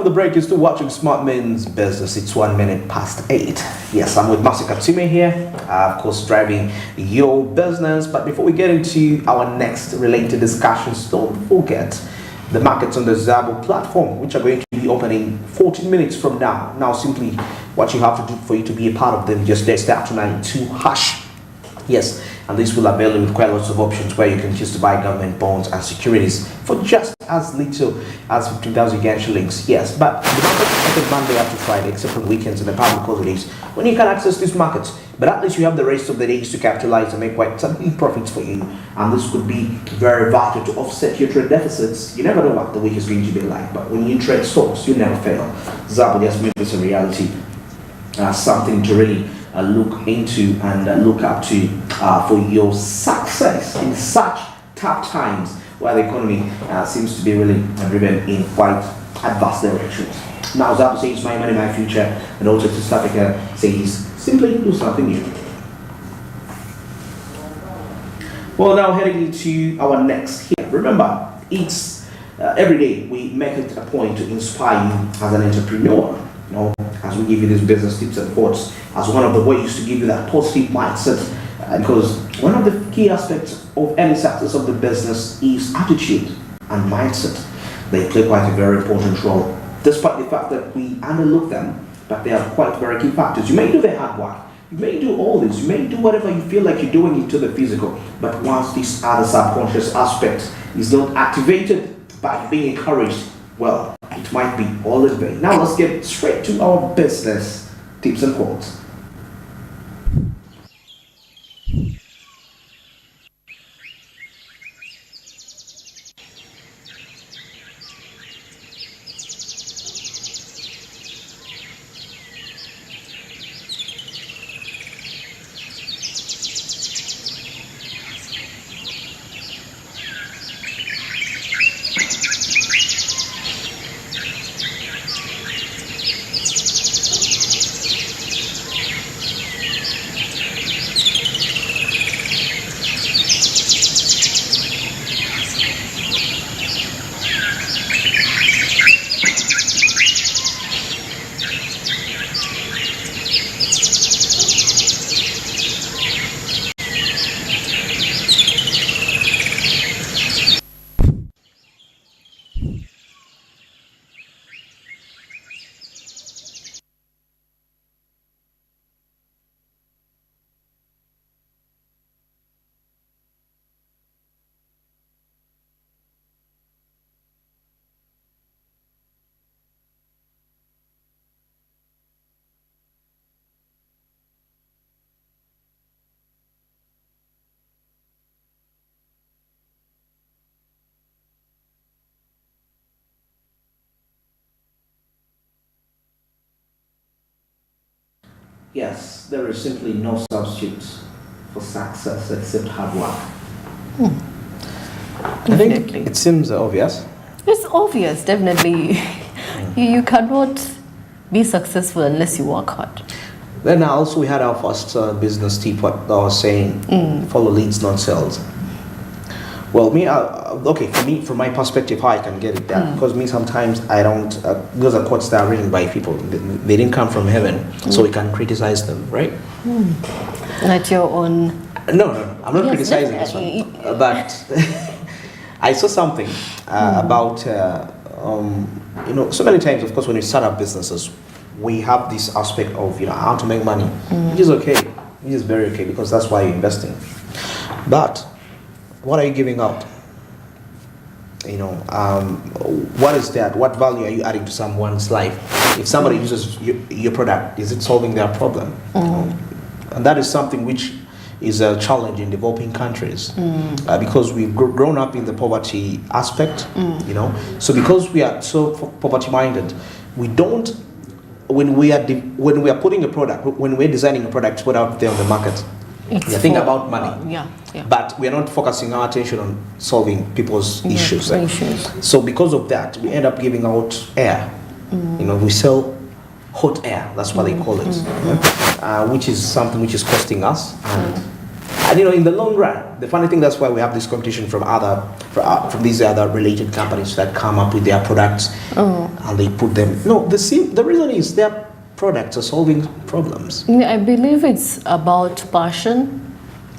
from the break, you're still watching Smart Men's Business. It's 1 minute past 8. Yes, I'm with Masika Time here, of course, driving your business. But before we get into our next related discussions, don't forget the markets on the Zabo platform, which are going to be opening 14 minutes from now. Now, simply what you have to do for you to be a part of them, just dial *292#. Yes, and this will avail you with quite lots of options where you can choose to buy government bonds and securities for just as little as 15,000 Yen shillings. Yes, but the market is open Monday up to Friday, except for weekends and the public holidays, when you can access these markets. But at least you have the rest of the days to capitalize and make quite some profits for you. And this could be very vital to offset your trade deficits. You never know what the week is going to be like, but when you trade stocks, you never fail. Zabo just made this a reality. Something to really look into and look up to for your success in such tough times where the economy seems to be really driven in quite adverse directions. Now, Zabo says my money, my future, and also to South Africa says simply do something new. Well, now heading into our next here. Remember, it's every day we make it a point to inspire you as an entrepreneur. You know, as we give you these business tips and thoughts as one of the ways to give you that positive mindset, because one of the key aspects of any success of the business is attitude and mindset. They play quite a very important role, despite the fact that we underlook them, but they are quite very key factors. You may do the hard work, you may do all this, you may do whatever you feel like you're doing into the physical, but once this other subconscious aspect is not activated by being encouraged, well, it might be all in vain. Now let's get straight to our business tips and quotes. Yes, there is simply no substitute for success except hard work. I think it seems obvious. It's obvious, definitely. You cannot be successful unless you work hard. Then also we had our first business tip, what I was saying, follow leads, not sales. Well, okay, for me, from my perspective, how I can get it done, because me sometimes I don't, those are quotes that are written by people, they didn't come from heaven, so we can criticize them, right? Not your own. No, I'm not criticizing this one, but I saw something about, so many times, of course, when we start up businesses, we have this aspect of, how to make money, which is okay, which is very okay, because that's why you're investing. But what are you giving out? What is that? What value are you adding to someone's life? If somebody uses your product, is it solving their problem? And that is something which is a challenge in developing countries, because we've grown up in the poverty aspect, So because we are so poverty-minded, we don't. When we are putting a product, when we're designing a product to put out there on the market, we think about money. But we are not focusing our attention on solving people's issues. So because of that, we end up giving out air. We sell hot air. That's what they call it, which is something which is costing us. And And in the long run, the funny thing, that's why we have this competition from from these other related companies that come up with their products and they put them. No, the reason is their products are solving problems. Yeah, I believe it's about passion.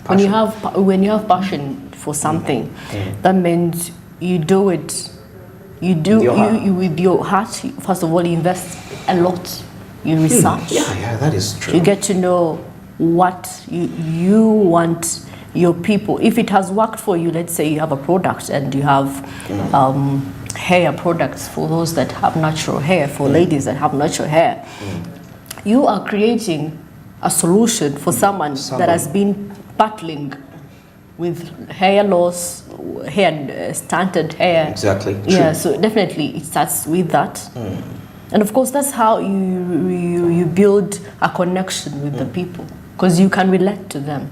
When you have passion for something, that means you do it. You do you with your heart. First of all, you invest a lot. You research. Yeah, that is true. You get to know what you want your people. If it has worked for you, let's say you have a product and you have hair products for those that have natural hair, for ladies that have natural hair. You are creating a solution for someone that has been battling with hair loss, stunted hair. Exactly. Yeah, True. so definitely it starts with that. And of course, that's how you build a connection with the people, because you can relate to them.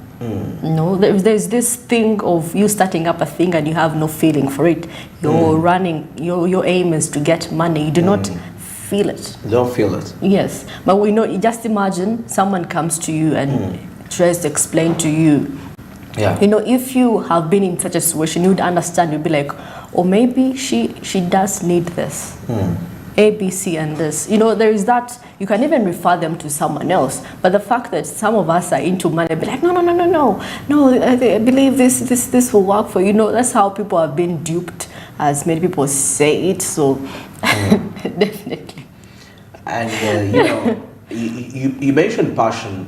There's this thing of you starting up a thing and you have no feeling for it. You're running, your aim is to get money. You do not feel it. You don't feel it. Yes, but just imagine someone comes to you and tries to explain to you. Yeah. If you have been in such a situation, you'd understand. You'd be like, or maybe she does need this. A, B, C, and this. There is that. You can even refer them to someone else. But the fact that some of us are into money, be like, no. I believe this will work for you. That's how people have been duped, as many people say it. So definitely. And you mentioned passion.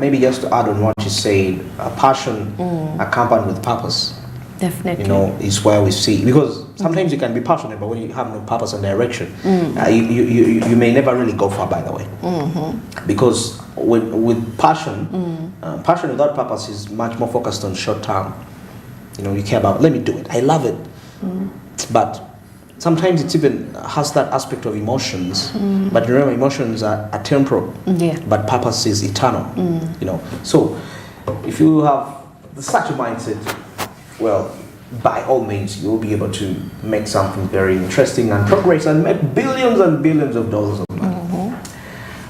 Maybe just to add on what you said, passion accompanied with purpose. Definitely. Is where we see, because sometimes you can be passionate, but when you have no purpose and direction, you may never really go far, by the way. Because with passion, passion without purpose is much more focused on short term. You care about, let me do it, I love it. But sometimes it even has that aspect of emotions. But remember, emotions are temporal, but purpose is eternal. So if you have such a mindset, well, by all means, you'll be able to make something very interesting and progress and make billions and billions of dollars of money.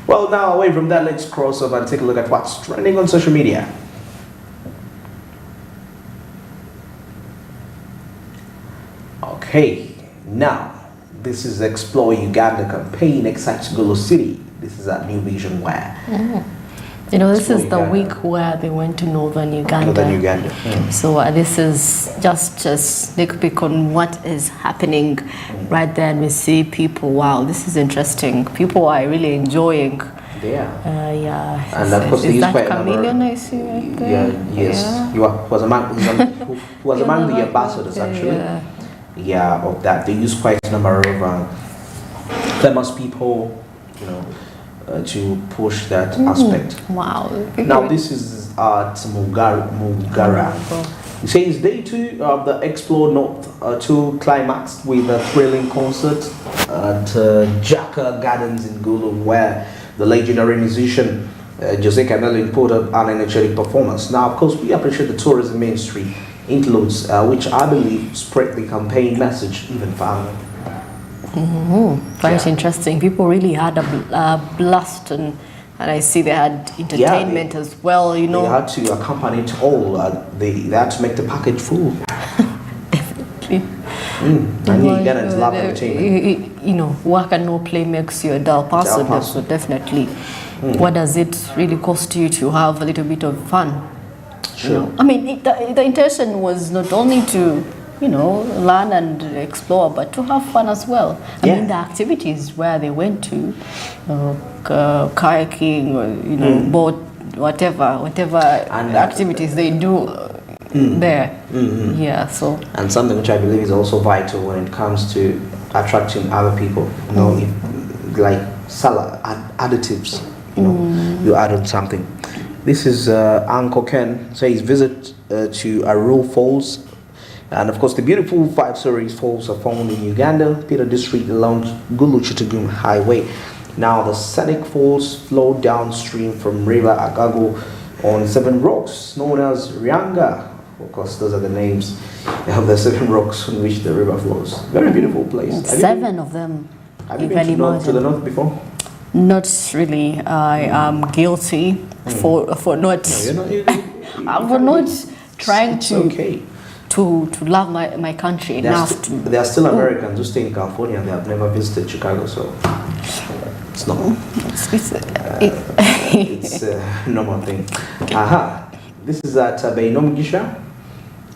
Well, now away from that, let's cross over and take a look at what's trending on social media. Okay, now this is Explore Uganda campaign excites Gulu City. This is a new vision where. This is the week where they went to northern Uganda. So this is just a sneak peek on what is happening right there. And we see people, wow, this is interesting. People are really enjoying. And of course, is that chameleon I see right there? Yes. He was among the ambassadors, actually. Of that. They use quite a number of famous people, to push that aspect. Wow. Now this is at Mugara. It says day 2 of the Explore North 2 climaxed with a thrilling concert at Jaka Gardens in Gulu, where the legendary musician Jose Canelli put up an energetic performance. Now, of course, we appreciate the tourism ministry interludes, which I believe spread the campaign message even farther. Quite interesting. People really had a blast, and I see they had entertainment as well. They had to accompany it all. They had to make the package full. Definitely. And Ugandans love entertainment. Work and no play makes you a dull person. So definitely. What does it really cost you to have a little bit of fun? Sure. The intention was not only to learn and explore, but to have fun as well. The activities where they went to, kayaking, boat, whatever and activities they do there. And something which I believe is also vital when it comes to attracting other people. Like salad additives. You add on something. This is Uncle Ken says visit to Arul Falls. And of course, the beautiful 5-story falls are found in Uganda, Peter District along Gulu Chitagum Highway. Now, the scenic falls flow downstream from River Agago on 7 rocks known as Rianga. Of course, those are the names of the 7 rocks on which the river flows. Very beautiful place. 7 of them. Have you been to the north before? Not really. I am guilty for not. No, I'm not trying it's okay. to love my country enough to. There are still Americans who stay in California and they have never visited Chicago, so it's not. It's a normal thing. This is at Beinomugisha.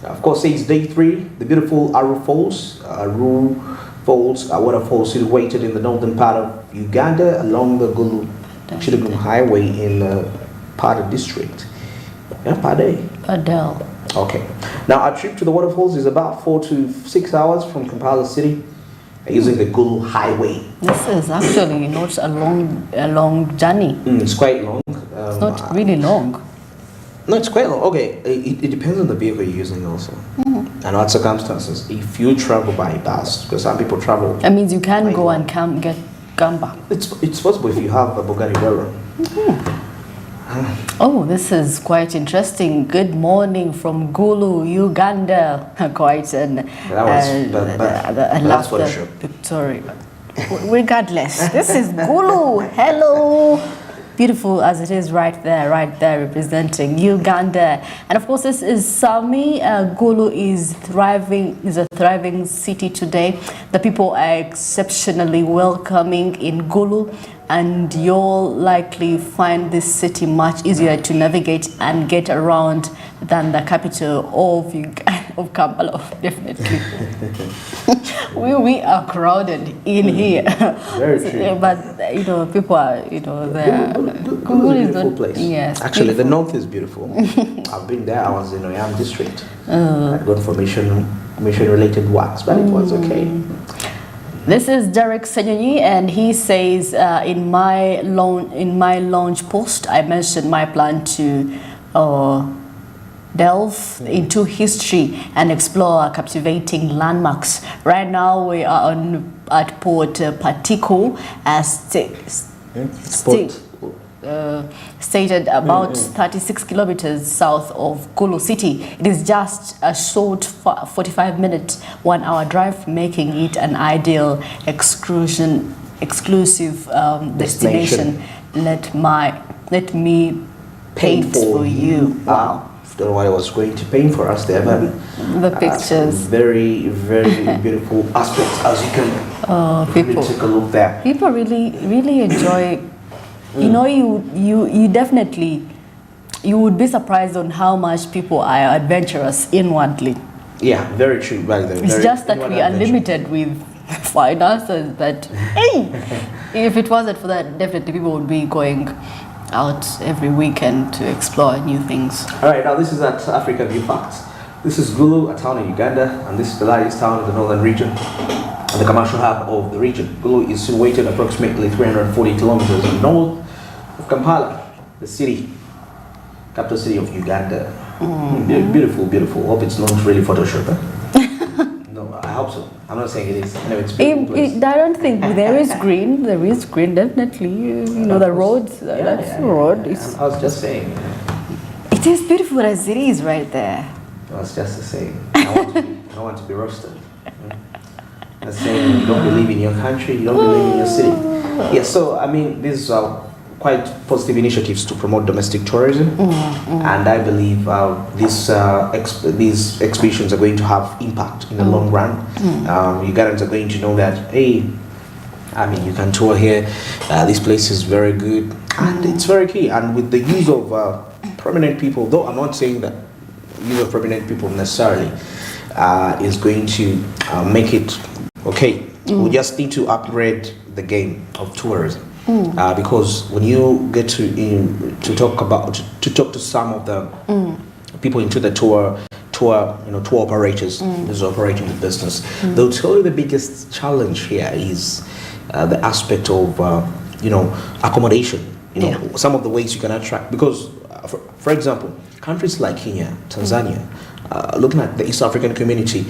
Of course, it's day 3. The beautiful Aru Falls. Aru Falls, waterfall situated in the northern part of Uganda along the Gulu Chitagum Highway in Pada district. Yeah, Padel. Okay. Now, our trip to the waterfalls is about 4 to 6 hours from Kampala City using the Gulu Highway. This is actually not a long journey. It's quite long. It's not really long. No, it's quite long. Okay, it depends on the vehicle you're using also. And what circumstances. If you travel by bus, because some people travel. That means you can go and come back. It's possible if you have a Bugatti Veyron. Oh, this is quite interesting. Good morning from Gulu, Uganda. Quite an. That was Photoshop. Victoria. Regardless, this is Gulu. Hello. Beautiful as it is right there representing Uganda. And of course, this is Sami. Gulu is a thriving city today. The people are exceptionally welcoming in Gulu, and you'll likely find this city much easier to navigate and get around than the capital of Kampala, definitely. we are crowded in here. Very true. But people are, there. Gulu is a beautiful place. Yes. Actually, beautiful. the north is beautiful. I've been there. I was in Oyam district. I got for mission related works, but it was okay. This is Derek Senyonyi, and he says, in my launch post, I mentioned my plan to delve into history and explore captivating landmarks. Right now, we are at Port Patiko, stated about 36 kilometers south of Gulu City. It is just a short 45-minute, 1-hour drive, making it an ideal exclusive destination. Let me paint for you. Wow. Don't know what I was going to paint for us there, but the pictures. Very, very beautiful aspects, as you can really take a look there. People really enjoy. You know, you definitely, you would be surprised on how much people are adventurous inwardly. Yeah, very true. Right there. It's just that we are limited with finances. But hey, if it wasn't for that, definitely people would be going out every weekend to explore new things. All right, now this is at Africa View Facts. This is Gulu, a town in Uganda, and this is the largest town in the northern region and the commercial hub of the region. Gulu is situated approximately 340 kilometers north of Kampala, the capital city of Uganda. Beautiful, beautiful. Hope it's not really Photoshop. No, I hope so. I'm not saying it is. No, it's beautiful place. I don't think there is green. There is green, definitely. You know, the roads. That's the road. I was just saying. It is beautiful as it is right there. I was just saying. I want to be roasted. I'm saying you don't believe in your country, you don't believe in your city. Yeah, so I mean, these are quite positive initiatives to promote domestic tourism, and I believe these exhibitions are going to have impact in the long run. Ugandans are going to know that, hey, I mean, you can tour here, this place is very good, and it's very key. And with the use of prominent people, though I'm not saying that use of prominent people necessarily is going to make it okay. We just need to upgrade the game of tourism. Because when you get to talk to some of the people into the tour operators, those operating the business, they'll tell you the biggest challenge here is the aspect of accommodation. Some of the ways you can attract, because for example, countries like Kenya, Tanzania, looking at the East African community,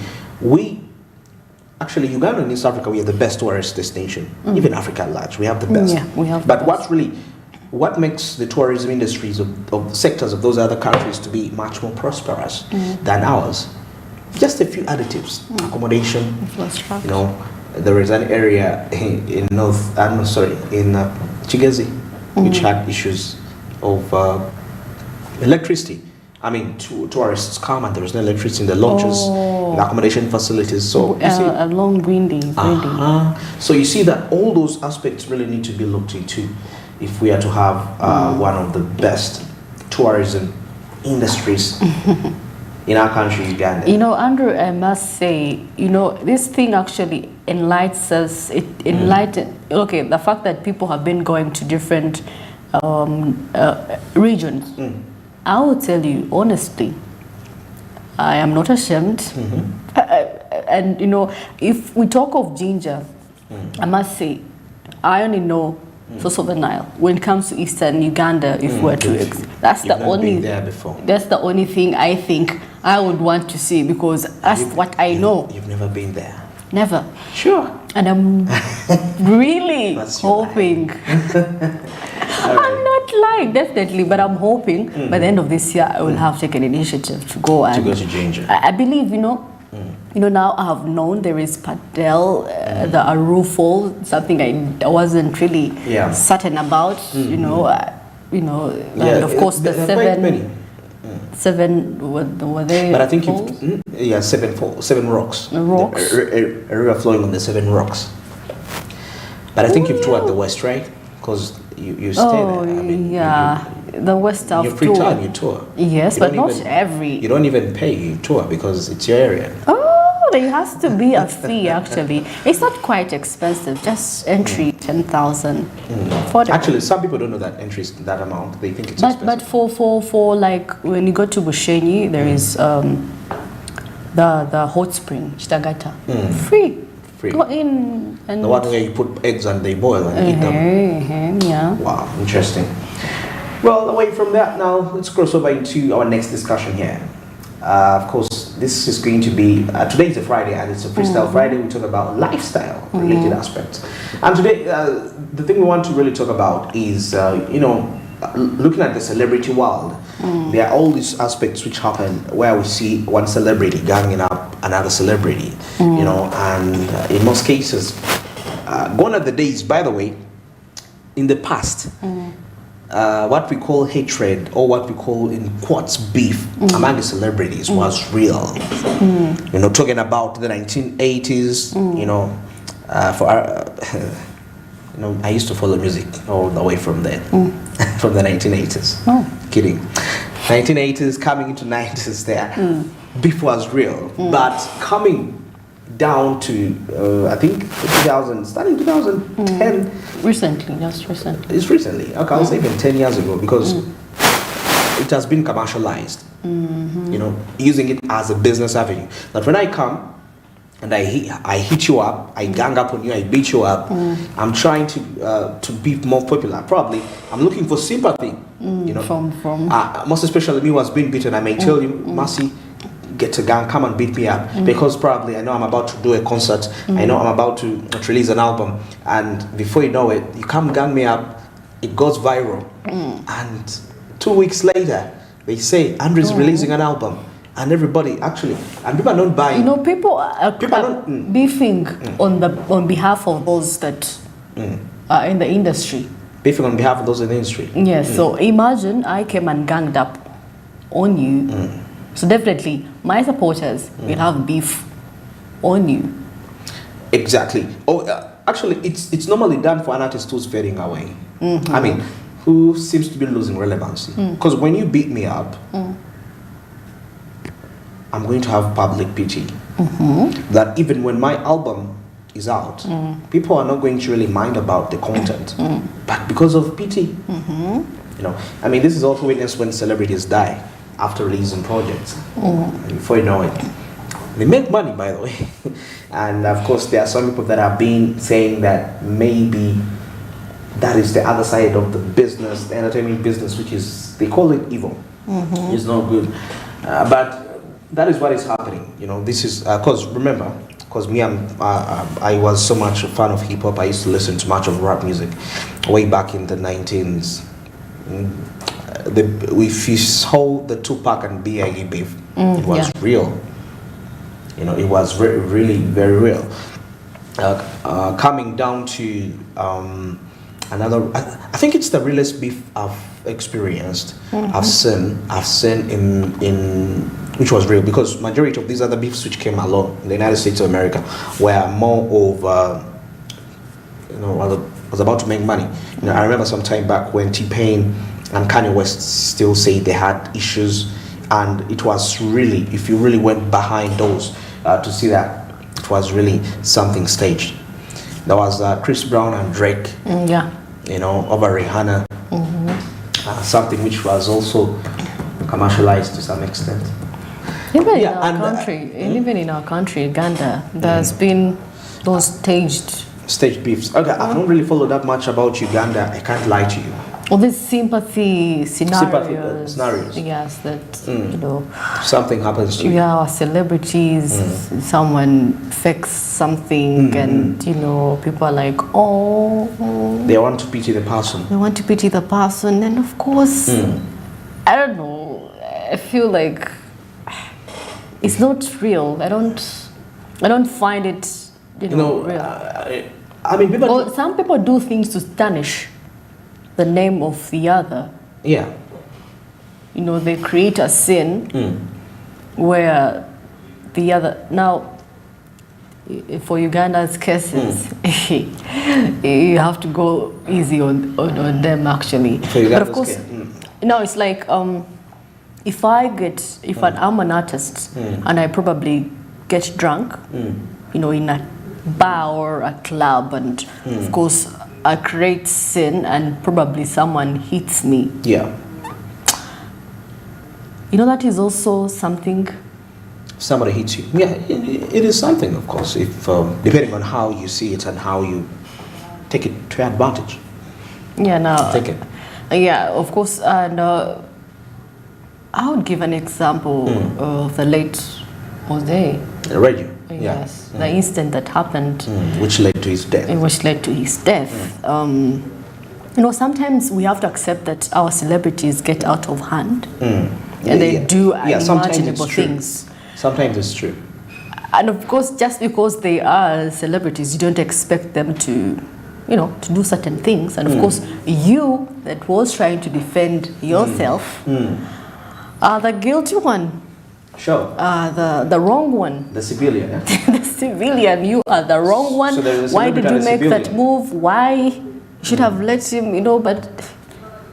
Actually, Uganda and East Africa, we are the best tourist destination. Even Africa at large, we have the best. Yeah, we have. But what makes the tourism industries of sectors of those other countries to be much more prosperous than ours? Just a few additives: accommodation. There is an area in Chigezi, which had issues of electricity. I mean, tourists come and there is no electricity in the lodges, in the accommodation facilities. So you see, along windy. so you see that all those aspects really need to be looked into if we are to have one of the best tourism industries in our country, Uganda. You know, Andrew, I must say, you know, this thing actually enlightens us. It enlighten. Okay, the fact that people have been going to different regions. I will tell you honestly, I am not ashamed. And you know, if we talk of ginger, I must say, I only know source of the Nile. When it comes to Eastern Uganda, if we're to that's the only. Been there before. That's the only thing I think I would want to see, because that's what I know. You've never been there. Never. Sure. And I'm really hoping. I'm not lying, definitely, but I'm hoping by the end of this year I will have taken initiative to go to Ginger. I believe, you know, now I have known there is Padel, the Arufo, something I wasn't really certain about. And of course the seven were they? But I think seven rocks. Rocks. A river flowing on the 7 rocks. But I think you've toured the West, right? Because you stay there. I mean, the West of your free time you tour. Yes, but not every. You don't even pay, you tour because it's your area. Oh, there has to be a fee actually. It's not quite expensive, just entry 10,000. Actually, some people don't know that entry is that amount. They think it's expensive. But for like when you go to Bushenyi, there is the hot spring, Chitagata. Free. Go in and the one where you put eggs and they boil and eat them. Yeah. Wow, interesting. Well, away from that now, let's cross over into our next discussion here. Of course, this is going to be, today is a Friday and it's a Freestyle Friday. We talk about lifestyle related aspects. And today, the thing we want to really talk about is, looking at the celebrity world. There are all these aspects which happen where we see one celebrity ganging up another celebrity, and in most cases, gone are the days, by the way, in the past, what we call hatred, or what we call in quotes beef among the celebrities was real. Talking about the 1980s, I used to follow music all the way from there, from the 1980s. Kidding. 1980s coming into 90s there, beef was real. But coming down to, I think, starting 2010. Just recently. It's recently. Okay, I'll say even 10 years ago, because it has been commercialized. Using it as a business avenue. But when I come, and I hit you up, I gang up on you, I beat you up. I'm trying to be more popular. Probably, I'm looking for sympathy. From most especially me was being beaten. I may tell you, Mercy, get to gang, come and beat me up, because probably I know I'm about to do a concert. I know I'm about to release an album, and before you know it, you come gang me up. It goes viral, and 2 weeks later, they say Andrew's releasing an album. And everybody actually, and people are not buying. People are beefing on behalf of those that are in the industry. Beefing on behalf of those in the industry. Yes. So imagine I came and ganged up on you. So definitely, my supporters will have beef on you. Exactly. Actually, it's normally done for an artist who's fading away. I mean, who seems to be losing relevancy. Because when you beat me up. I'm going to have public pity. That even when my album is out, people are not going to really mind about the content, but because of pity. I mean, this is also witnessed when celebrities die after releasing projects. And before you know it, they make money, by the way. And of course, there are some people that have been saying that maybe that is the other side of the business, the entertainment business, which is, they call it evil. It's not good. But that is what is happening. This is because remember, because me, I was so much a fan of hip hop. I used to listen to much of rap music way back in the 19s. If you saw the Tupac and B.I.G. beef, it was real. It was really very real. Coming down to another, I think it's the realest beef I've experienced, I've seen in which was real, because majority of these other beefs which came along in the United States of America were more of was about to make money. I remember some time back when T-Pain and Kanye West still say they had issues, and it was really, if you really went behind those to see that it was really something staged. There was Chris Brown and Drake, over Rihanna, something which was also commercialized to some extent. Even in our country, Uganda, there's been those staged beefs. Okay, I've not really followed that much about Uganda. I can't lie to you. All these sympathy scenarios. Yes, that something happens to you. Yeah, or celebrities, someone fakes something, and people are like, oh. They want to pity the person. And of course, I don't know. I feel like it's not real. I don't find it, real. Some people do things to tarnish the name of the other. Yeah. They create a scene where the other. Now, for Uganda's cases, you have to go easy on them, actually. But of course, it's like if I'm an artist and I probably get drunk, in a bar or a club, and of course I create sin and probably someone hits me. Yeah. That is also something. Somebody hits you. Yeah, it is something, of course, if depending on how you see it and how you take it to advantage. Yeah, now. Take it. Yeah, of course, and I would give an example of the late Jose. Radio. Yes, the incident that happened. Which led to his death. Sometimes we have to accept that our celebrities get out of hand. And they do unimaginable things. Sometimes it's true. And of course, just because they are celebrities, you don't expect them to, to do certain things. And of course, you that was trying to defend yourself are the guilty one. Sure. The wrong one. The civilian. Yeah? The civilian, you are the wrong one. So why did you make that move? Why? You should have let him, but...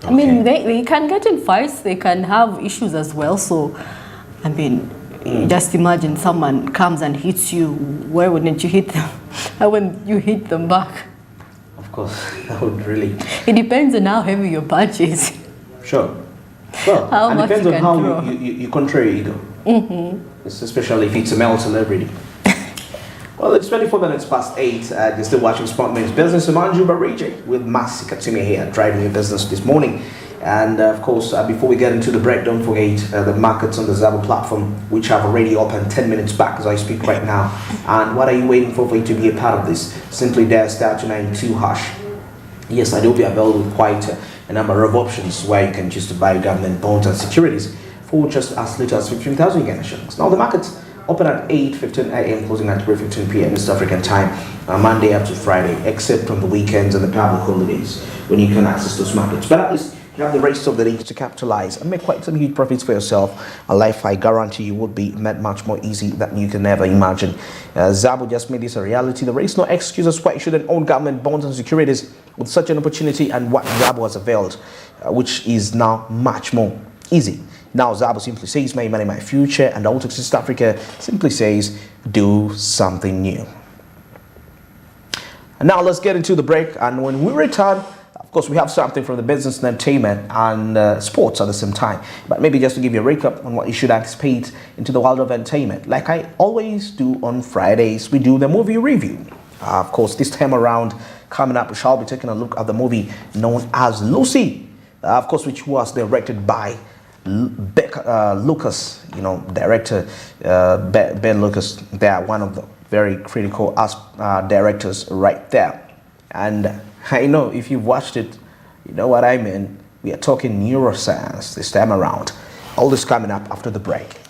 I mean, they can get in fights, they can have issues as well. So, I mean, just imagine someone comes and hits you. Why wouldn't you hit them? How wouldn't you hit them back? Of course, that would really... It depends on how heavy your punch is. Sure. Well, it depends on how you control it, especially if it's a male celebrity. Well, it's 24 minutes past 8. You're still watching Spotman's Business. I'm Anju Barije with Masi Katsumi here, driving your business this morning. And of course, before we get into the break, don't forget the markets on the Zabo platform, which have already opened 10 minutes back as I speak right now. And what are you waiting for you to be a part of this? Simply dial *292#. Yes, I do be available with quite a number of options where you can choose to buy government bonds and securities for just as little as 15,000 Uganda shillings. Now, the markets open at 8:15 a.m., closing at 3:15 p.m. East African time, Monday up to Friday, except on the weekends and the public holidays when you can access those markets. But at least you have the rest of the day to capitalize and make quite some huge profits for yourself. A life I guarantee you would be made much more easy than you can ever imagine. Zabo just made this a reality. There is no excuses why you shouldn't own government bonds and securities with such an opportunity, and what Zabo has availed, which is now much more easy. Now Zabo simply says, my money, my future, and Autox East Africa simply says, do something new. And now let's get into the break, and when we return, of course, we have something from the business and entertainment and sports at the same time. But maybe just to give you a recap on what you should anticipate into the world of entertainment. Like I always do on Fridays, we do the movie review. Of course, this time around, coming up, we shall be taking a look at the movie known as Lucy. Of course, which was directed by Lucas, director Ben Lucas. They are one of the very critical directors right there. And I know if you've watched it, you know what I mean. We are talking neuroscience this time around. All this coming up after the break.